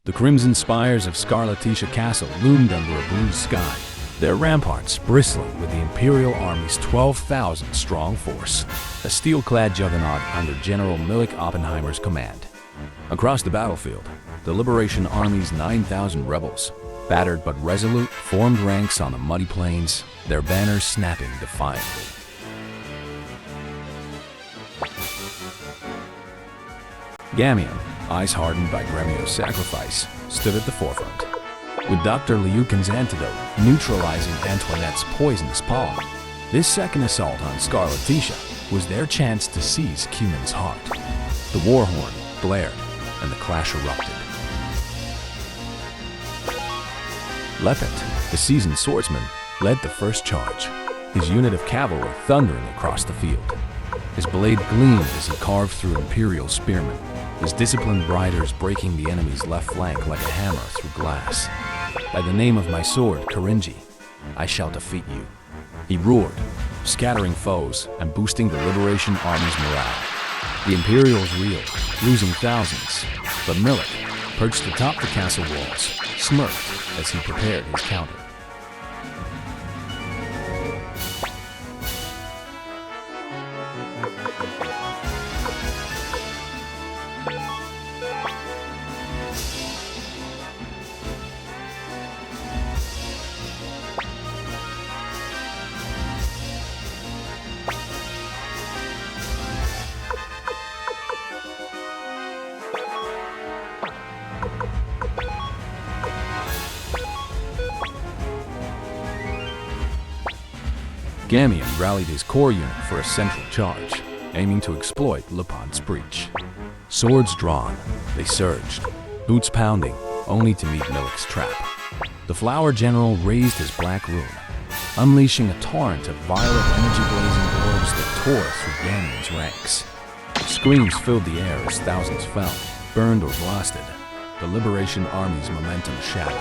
The crimson spires of Scarleticia Castle loomed under a blue sky, their ramparts bristling with the Imperial Army's 12,000-strong force, a steel-clad juggernaut under General Milich Oppenheimer's command. Across the battlefield, the Liberation Army's 9,000 rebels, battered but resolute, formed ranks on the muddy plains, their banners snapping defiantly. Gameon, eyes hardened by Gremio's sacrifice, stood at the forefront. With Dr. Liukin's antidote neutralizing Antoinette's poisonous pollen, this second assault on Scarleticia was their chance to seize Cumin's heart. The war horn blared, and the clash erupted. Leknaat, the seasoned swordsman, led the first charge, his unit of cavalry thundering across the field. His blade gleamed as he carved through Imperial spearmen, his disciplined riders breaking the enemy's left flank like a hammer through glass. By the name of my sword, Karinji, I shall defeat you. He roared, scattering foes and boosting the Liberation Army's morale. The Imperials reeled, losing thousands, but Milich, perched atop the castle walls, smirked as he prepared his counter. Gameon rallied his core unit for a central charge, aiming to exploit Lepan's breach. Swords drawn, they surged, boots pounding, only to meet Milich's trap. The Flower General raised his black rune, unleashing a torrent of violet energy-blazing orbs that tore through Gameon's ranks. Screams filled the air as thousands fell, burned or blasted, the Liberation Army's momentum shattered.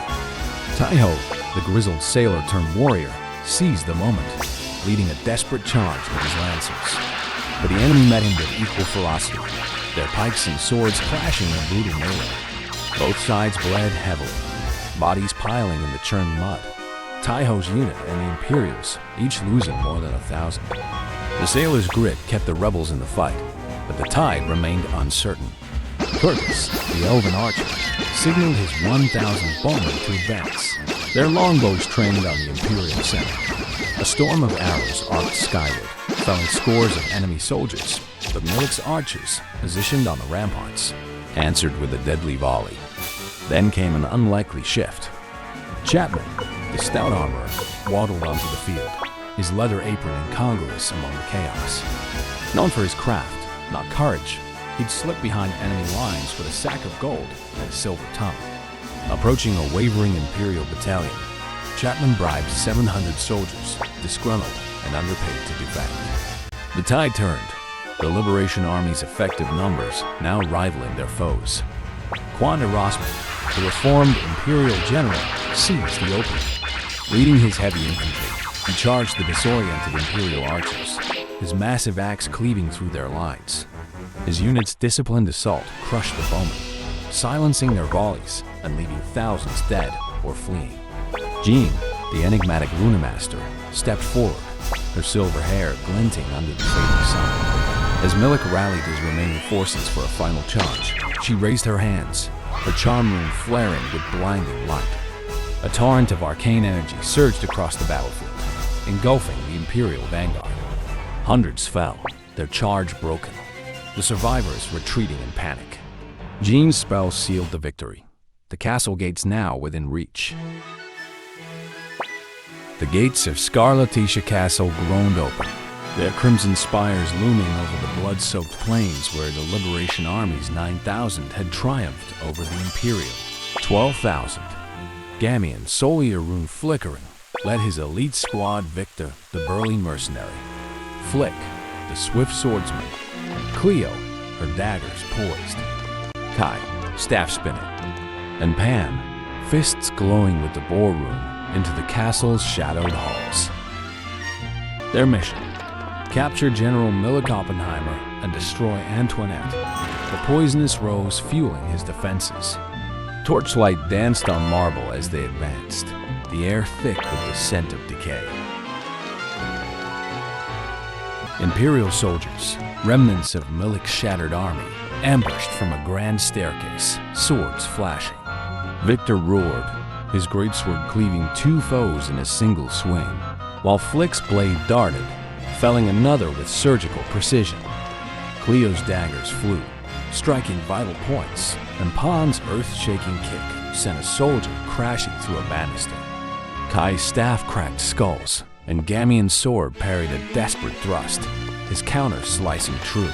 Taiho, the grizzled sailor-turned-warrior, seized the moment, leading a desperate charge with his lancers. But the enemy met him with equal ferocity, their pikes and swords clashing in brutal melee. Both sides bled heavily, bodies piling in the churned mud. Taiho's unit and the Imperials, each losing more than 1,000. The sailors' grit kept the rebels in the fight, but the tide remained uncertain. Kurtis, the elven archer, signaled his 1,000 bowmen to advance, their longbows trained on the Imperial center. A storm of arrows arced skyward, felling scores of enemy soldiers, but Milich's archers, positioned on the ramparts, answered with a deadly volley. Then came an unlikely shift. Chapman, the stout armorer, waddled onto the field, his leather apron incongruous among the chaos. Known for his craft, not courage, he'd slip behind enemy lines with a sack of gold and a silver tongue. Approaching a wavering Imperial battalion, Chapman bribed 700 soldiers, disgruntled and underpaid to defect. The tide turned, the Liberation Army's effective numbers now rivaling their foes. Quanda Rossman, the reformed Imperial general, seized the opening. Leading his heavy infantry, he charged the disoriented Imperial archers, his massive axe cleaving through their lines. His unit's disciplined assault crushed the bowmen, silencing their volleys and leaving thousands dead or fleeing. Jean, the enigmatic Rune master, stepped forward, her silver hair glinting under the fading sun. As Milich rallied his remaining forces for a final charge, she raised her hands, her charm rune flaring with blinding light. A torrent of arcane energy surged across the battlefield, engulfing the Imperial vanguard. Hundreds fell, their charge broken, the survivors retreating in panic. Jean's spell sealed the victory, the castle gates now within reach. The gates of Scarleticia Castle groaned open, their crimson spires looming over the blood-soaked plains where the Liberation Army's 9,000 had triumphed over the Imperial 12,000. Gameon, solely a rune flickering, led his elite squad Victor, the burly mercenary, Flik, the swift swordsman, Cleo, her daggers poised, Kai, staff spinning, and Pahn, fists glowing with the boar rune, into the castle's shadowed halls. Their mission: capture General Milich Oppenheimer and destroy Antoinette, the poisonous rose fueling his defenses. Torchlight danced on marble as they advanced, the air thick with the scent of decay. Imperial soldiers, remnants of Milik's shattered army, ambushed from a grand staircase, swords flashing. Victor roared, his greatsword cleaving 2 foes in a single swing, while Flik's blade darted, felling another with surgical precision. Cleo's daggers flew, striking vital points, and Pahn's earth-shaking kick sent a soldier crashing through a banister. Kai's staff cracked skulls, and Gameon's sword parried a desperate thrust, his counter slicing true.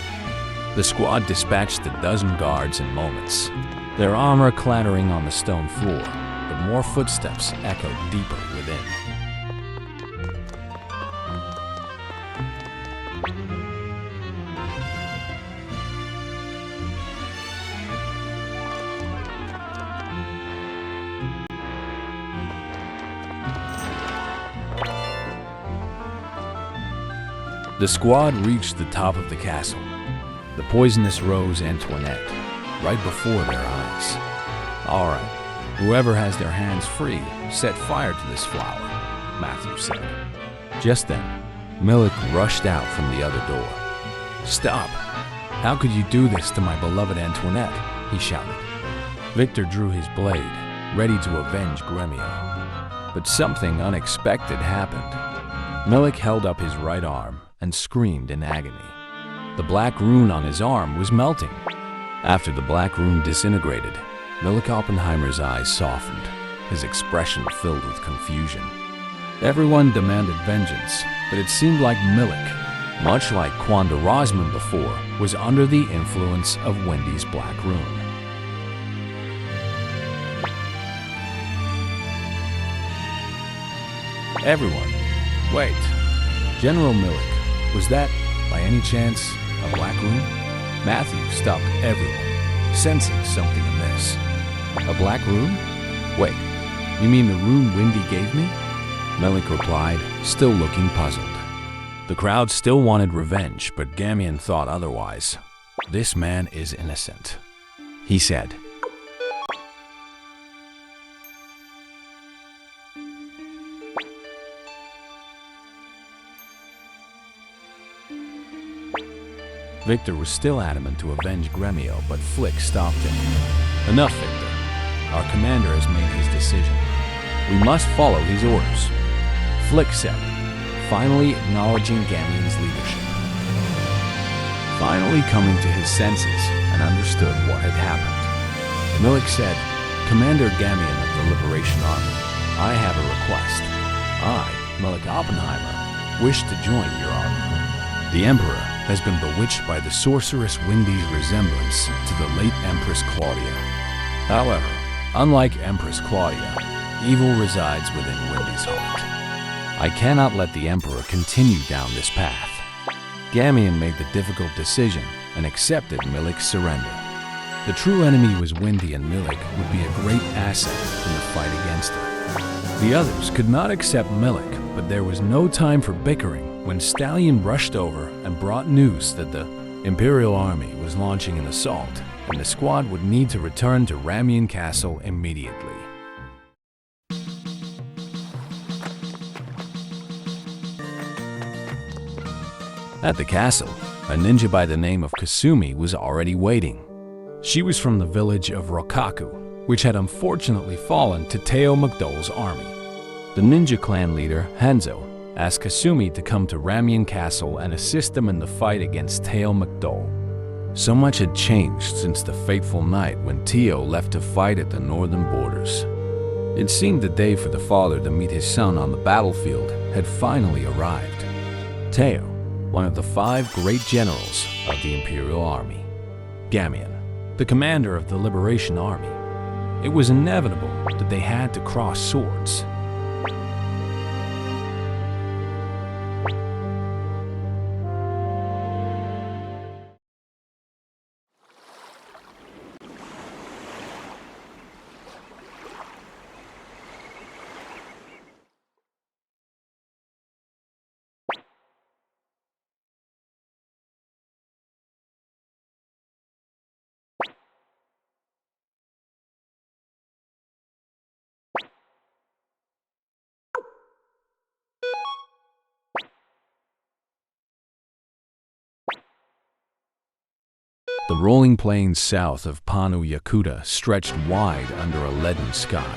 The squad dispatched a dozen guards in moments, their armor clattering on the stone floor, but more footsteps echoed deeper within. The squad reached the top of the castle, the poisonous rose Antoinette, right before their eyes. All right, whoever has their hands free, set fire to this flower, Matthew said. Just then, Milich rushed out from the other door. Stop! How could you do this to my beloved Antoinette? He shouted. Victor drew his blade, ready to avenge Gremio. But something unexpected happened. Milich held up his right arm and screamed in agony. The black rune on his arm was melting. After the black rune disintegrated, Milich Oppenheimer's eyes softened, his expression filled with confusion. Everyone demanded vengeance, but it seemed like Milich, much like Quanda Rosman before, was under the influence of Wendy's black rune. Everyone, wait. General Milich, was that, by any chance, a black rune? Matthew stopped everyone, sensing something amiss. A black rune? Wait, you mean the rune Wendy gave me? Milich replied, still looking puzzled. The crowd still wanted revenge, but Gameon thought otherwise. This man is innocent, he said. Victor was still adamant to avenge Gremio, but Flik stopped him. Enough, Victor. Our commander has made his decision. We must follow his orders, Flik said, finally acknowledging Gameon's leadership. Finally coming to his senses and understood what had happened. Milich said, Commander Gameon of the Liberation Army, I have a request. I, Milich Oppenheimer, wish to join your army. The Emperor has been bewitched by the sorceress Wendy's resemblance to the late Empress Claudia. However, unlike Empress Claudia, evil resides within Wendy's heart. I cannot let the Emperor continue down this path. Gameon made the difficult decision and accepted Milich's surrender. The true enemy was Wendy, and Milich would be a great asset in the fight against her. The others could not accept Milich, but there was no time for bickering when Stallion rushed over and brought news that the Imperial Army was launching an assault, and the squad would need to return to Gameon Castle immediately. At the castle, a ninja by the name of Kasumi was already waiting. She was from the village of Rokaku, which had unfortunately fallen to Teo McDohl's army. The ninja clan leader, Hanzo, asked Kasumi to come to Gameon Castle and assist them in the fight against Teo McDohl. So much had changed since the fateful night when Teo left to fight at the northern borders. It seemed the day for the father to meet his son on the battlefield had finally arrived. Teo, one of the 5 great generals of the Imperial Army. Gameon, the commander of the Liberation Army. It was inevitable that they had to cross swords. The rolling plains south of Panu Yakuta stretched wide under a leaden sky,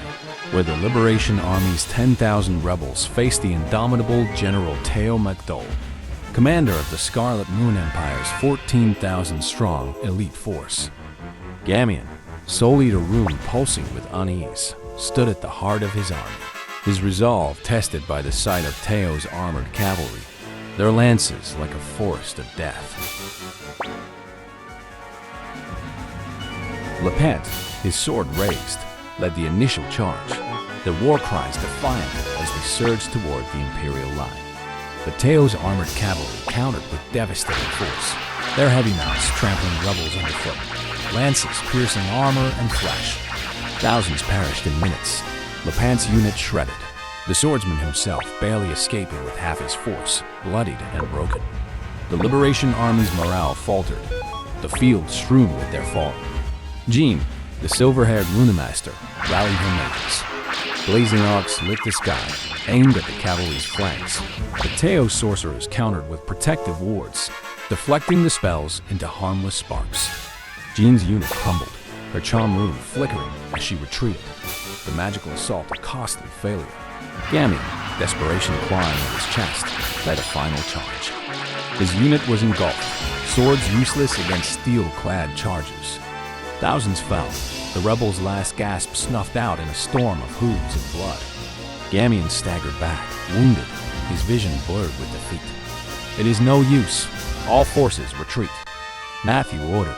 where the Liberation Army's 10,000 rebels faced the indomitable General Teo McDohl, commander of the Scarlet Moon Empire's 14,000-strong elite force. Gameon, Soul Eater Rune pulsing with unease, stood at the heart of his army, his resolve tested by the sight of Teo's armored cavalry, their lances like a forest of death. Leknaat, his sword raised, led the initial charge, their war cries defiant as they surged toward the Imperial line. But Teo's armored cavalry countered with devastating force, their heavy mounts trampling rebels underfoot, lances piercing armor and flesh. Thousands perished in minutes, Leknaat's unit shredded, the swordsman himself barely escaping with half his force, bloodied and broken. The Liberation Army's morale faltered, the field strewn with their fallen. Jean, the silver-haired runemaster, rallied her mages. Blazing arcs lit the sky, aimed at the cavalry's flanks. But Teo's sorcerers countered with protective wards, deflecting the spells into harmless sparks. Jean's unit crumbled, her charm rune flickering as she retreated, the magical assault a costly failure. Gameon, desperation clawing at his chest, led a final charge. His unit was engulfed, swords useless against steel-clad chargers. Thousands fell, the rebels' last gasp snuffed out in a storm of hooves and blood. Gameon staggered back, wounded, his vision blurred with defeat. It is no use. All forces retreat. Matthew ordered.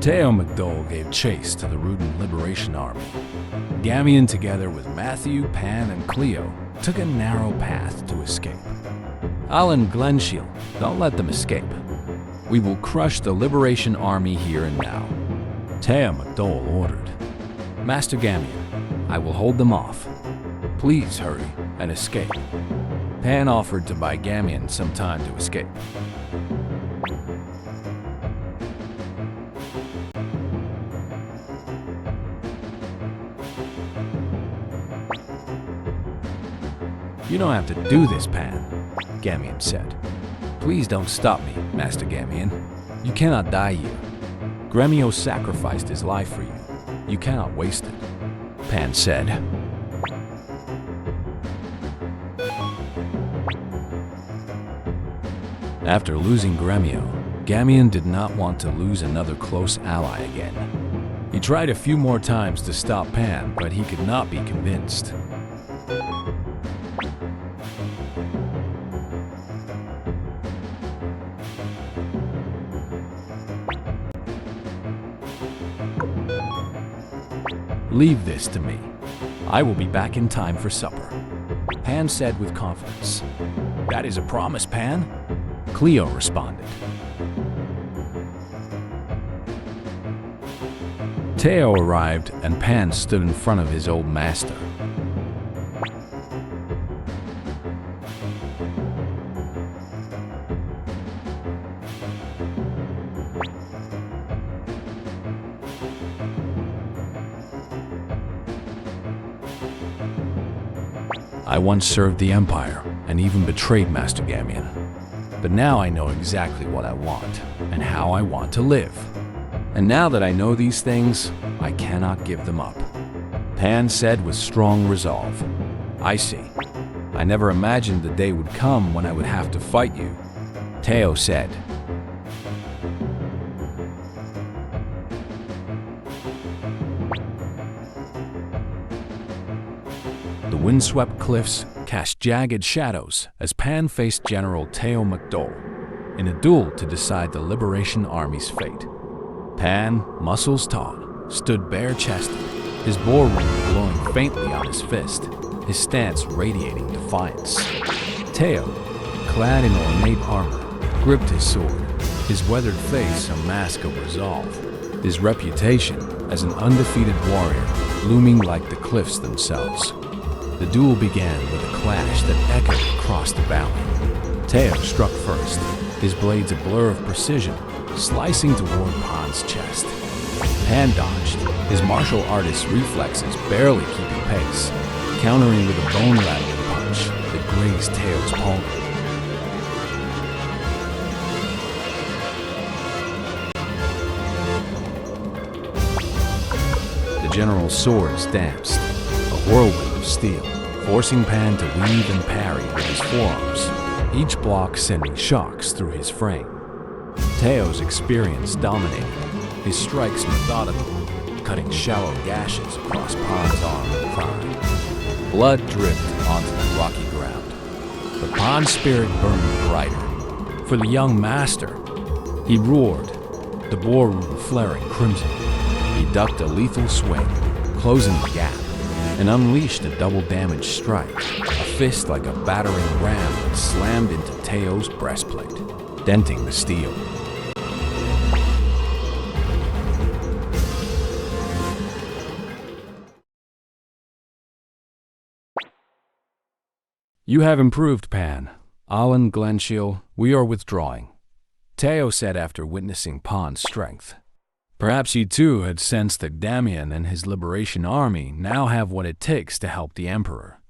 Teo McDohl gave chase to the Rune Liberation Army. Gameon, together with Matthew, Pahn, and Cleo, took a narrow path to escape. Alan Glenshiel, don't let them escape. We will crush the Liberation Army here and now. Teo McDohl ordered. Master Gameon, I will hold them off. Please hurry and escape. Pahn offered to buy Gameon some time to escape. You don't have to do this, Pahn, Gameon said. Please don't stop me, Master Gameon. You cannot die here. Gremio sacrificed his life for you. You cannot waste it, Pahn said. After losing Gremio, Gameon did not want to lose another close ally again. He tried a few more times to stop Pahn, but he could not be convinced. Leave this to me. I will be back in time for supper, Pahn said with confidence. That is a promise, Pahn, Cleo responded. Teo arrived and Pahn stood in front of his old master. I once served the Empire and even betrayed Master Gameon. But now I know exactly what I want and how I want to live. And now that I know these things, I cannot give them up, Pahn said with strong resolve. I see. I never imagined the day would come when I would have to fight you, Teo said. The windswept cliffs cast jagged shadows as Pahn faced General Teo McDohl in a duel to decide the Liberation Army's fate. Pahn, muscles taut, stood bare-chested, his boar ring glowing faintly on his fist, his stance radiating defiance. Teo, clad in ornate armor, gripped his sword, his weathered face a mask of resolve, his reputation as an undefeated warrior looming like the cliffs themselves. The duel began with a clash that echoed across the valley. Teo struck first, his blades a blur of precision, slicing toward Pahn's chest. Pahn dodged, his martial artist's reflexes barely keeping pace, countering with a bone-rattling punch that grazed Teo's palm. The general's swords danced, a whirlwind of steel, forcing Pahn to weave and parry with his forearms, each block sending shocks through his frame. Teo's experience dominated, his strikes methodical, cutting shallow gashes across Pahn's arm and thigh. Blood dripped onto the rocky ground, but Pahn's spirit burned brighter. For the young master, he roared, the war rune flaring crimson. He ducked a lethal swing, closing the gap, and unleashed a double-damage strike, a fist like a battering ram that slammed into Teo's breastplate, denting the steel. You have improved, Pahn. Alan Glenshil, we are withdrawing, Teo said after witnessing Pahn's strength. Perhaps you too had sensed that Gameon and his liberation army now have what it takes to help the Emperor.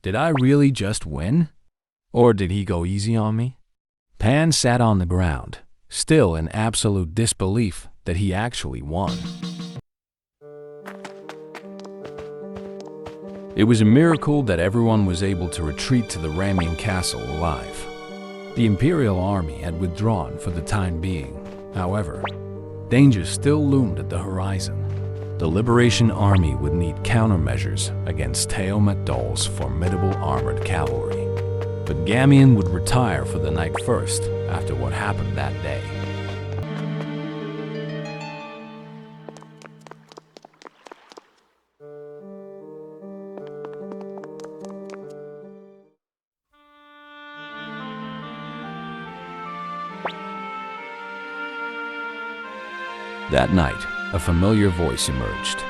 Did I really just win? Or did he go easy on me? Pahn sat on the ground, still in absolute disbelief that he actually won. It was a miracle that everyone was able to retreat to the Gameon castle alive. The Imperial army had withdrawn for the time being. However, danger still loomed at the horizon. The Liberation Army would need countermeasures against Teo McDohl's formidable armored cavalry. But Gameon would retire for the night first after what happened that day. That night, a familiar voice emerged.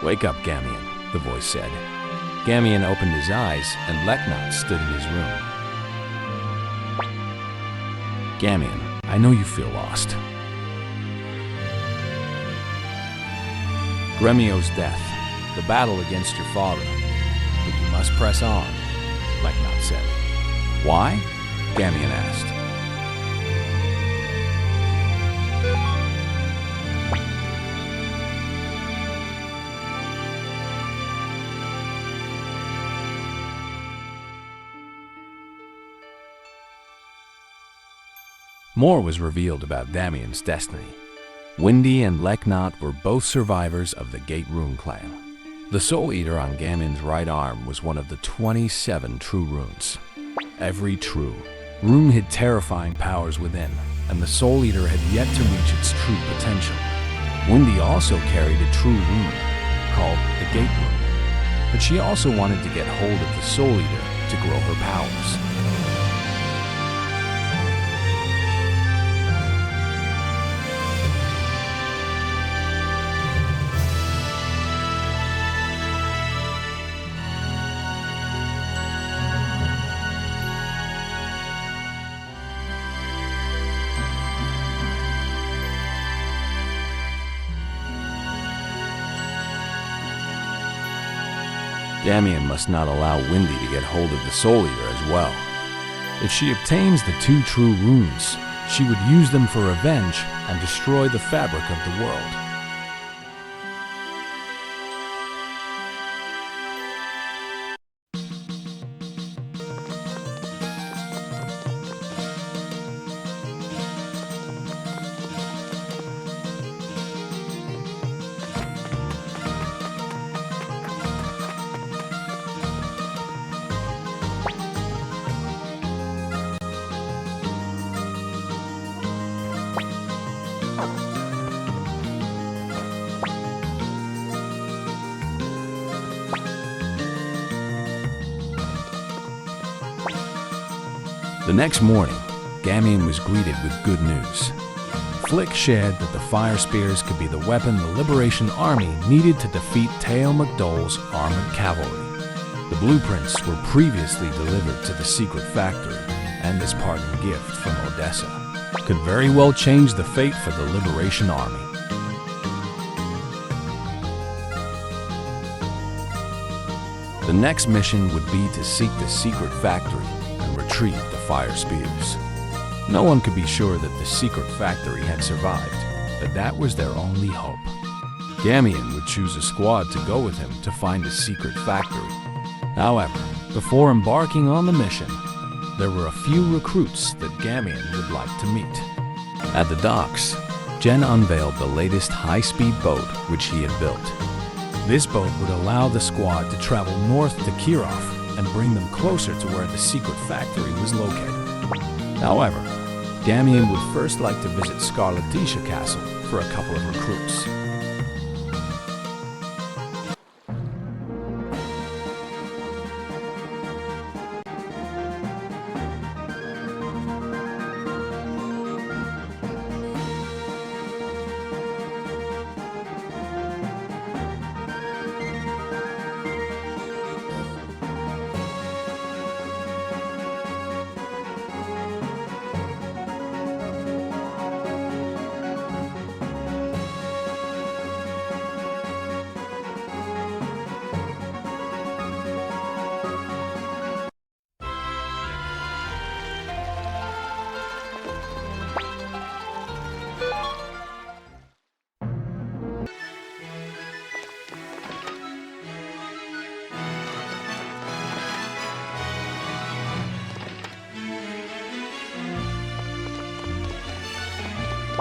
"Wake up, Gameon," the voice said. Gameon opened his eyes, and Leknaat stood in his room. "Gameon, I know you feel lost." Gremio's death, the battle against your father. But you must press on, Leknaat said. "Why?" Gameon asked. More was revealed about Gameon's destiny. Windy and Leknaat were both survivors of the Gate Rune clan. The Soul Eater on Gameon's right arm was one of the 27 true runes. Every true rune hid terrifying powers within, and the Soul Eater had yet to reach its true potential. Windy also carried a true rune, called the Gate Rune, but she also wanted to get hold of the Soul Eater to grow her powers. Gameon must not allow Windy to get hold of the Soul Eater as well. If she obtains the 2 true runes, she would use them for revenge and destroy the fabric of the world. The next morning, Gameon was greeted with good news. Flik shared that the fire spears could be the weapon the Liberation Army needed to defeat Teo McDohl's armored cavalry. The blueprints were previously delivered to the secret factory, and this parting gift from Odessa could very well change the fate for the Liberation Army. The next mission would be to seek the secret factory and retrieve the fire spears. No one could be sure that the secret factory had survived, but that was their only hope. Gameon would choose a squad to go with him to find the secret factory. However, before embarking on the mission, there were a few recruits that Gameon would like to meet. At the docks, Jen unveiled the latest high-speed boat which he had built. This boat would allow the squad to travel north to Kirov and bring them closer to where the secret factory was located. However, Gameon would first like to visit Scarleticia Castle for a couple of recruits.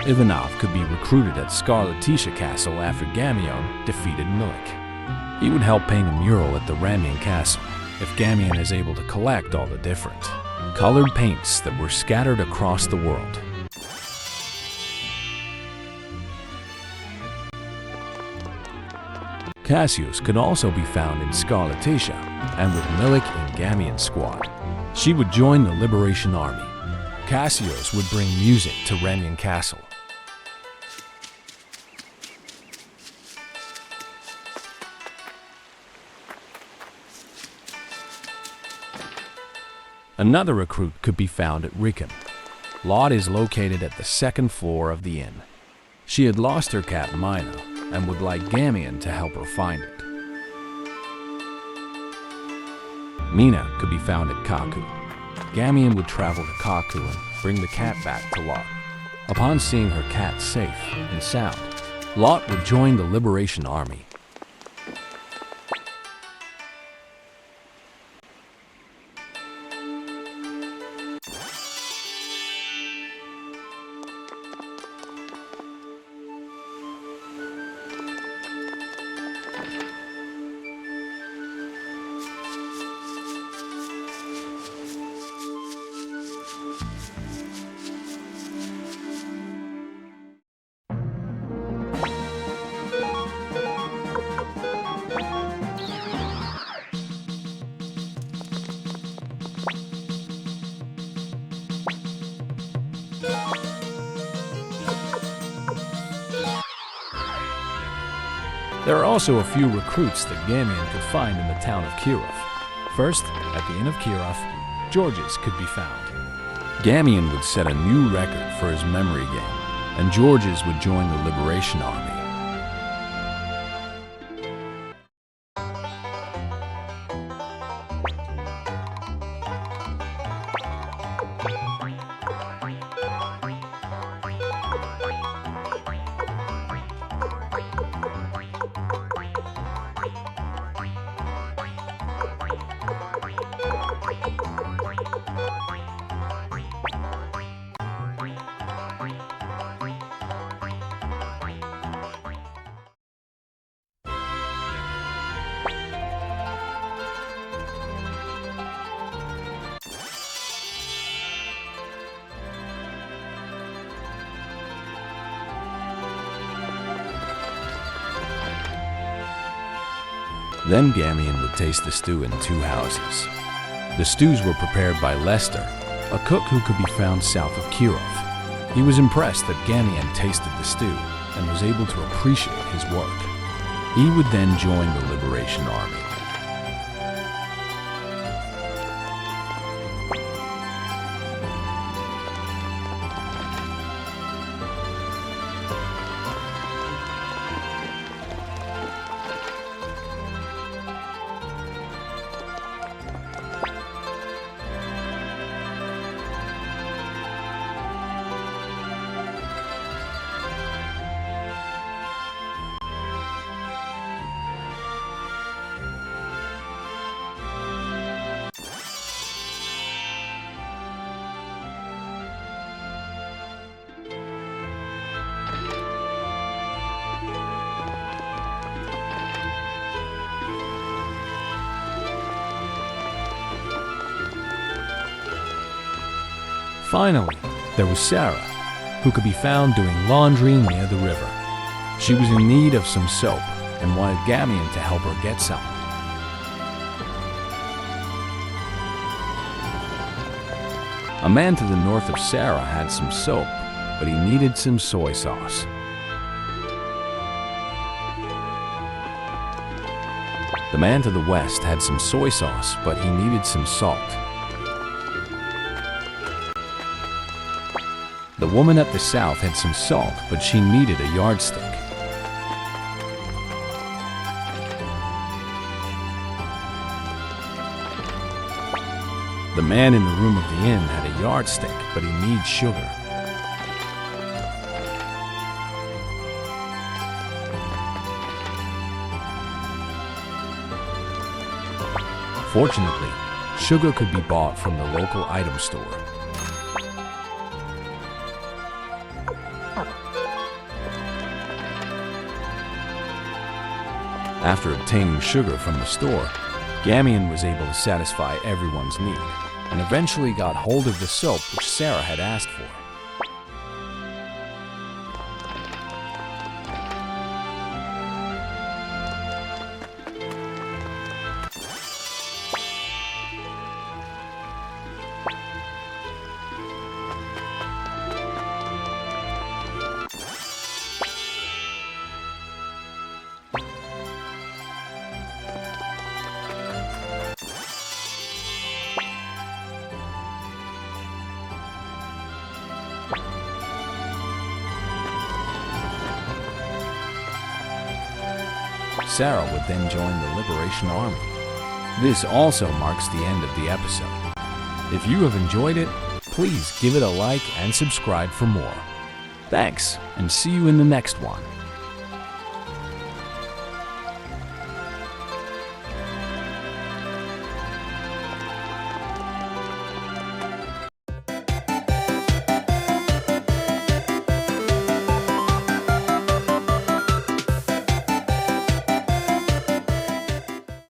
Ivanov could be recruited at Scarleticia Castle after Gameon defeated Milich. He would help paint a mural at the Rune Castle if Gameon is able to collect all the different colored paints that were scattered across the world. Kasios could also be found in Scarleticia, and with Milich in Gameon's squad, she would join the Liberation Army. Kasios would bring music to Rune Castle. Another recruit could be found at Rune. Lotte is located at the second floor of the inn. She had lost her cat Mina and would like Gameon to help her find it. Mina could be found at Kaku. Gameon would travel to Kaku and bring the cat back to Lotte. Upon seeing her cat safe and sound, Lotte would join the Liberation Army. There are also a few recruits that Gameon could find in the town of Kirov. First, at the inn of Kirov, Georges could be found. Gameon would set a new record for his memory game, and Georges would join the Liberation Army. Then Gameon would taste the stew in 2 houses. The stews were prepared by Lester, a cook who could be found south of Kirov. He was impressed that Gameon tasted the stew and was able to appreciate his work. He would then join the Liberation Army. Finally, there was Sarah, who could be found doing laundry near the river. She was in need of some soap and wanted Gameon to help her get some. A man to the north of Sarah had some soap, but he needed some soy sauce. The man to the west had some soy sauce, but he needed some salt. The woman at the south had some salt, but she needed a yardstick. The man in the room of the inn had a yardstick, but he needs sugar. Fortunately, sugar could be bought from the local item store. After obtaining sugar from the store, Gameon was able to satisfy everyone's need, and eventually got hold of the soap which Sarah had asked for. Sarah would then join the Liberation Army. This also marks the end of the episode. If you have enjoyed it, please give it a like and subscribe for more. Thanks, and see you in the next one.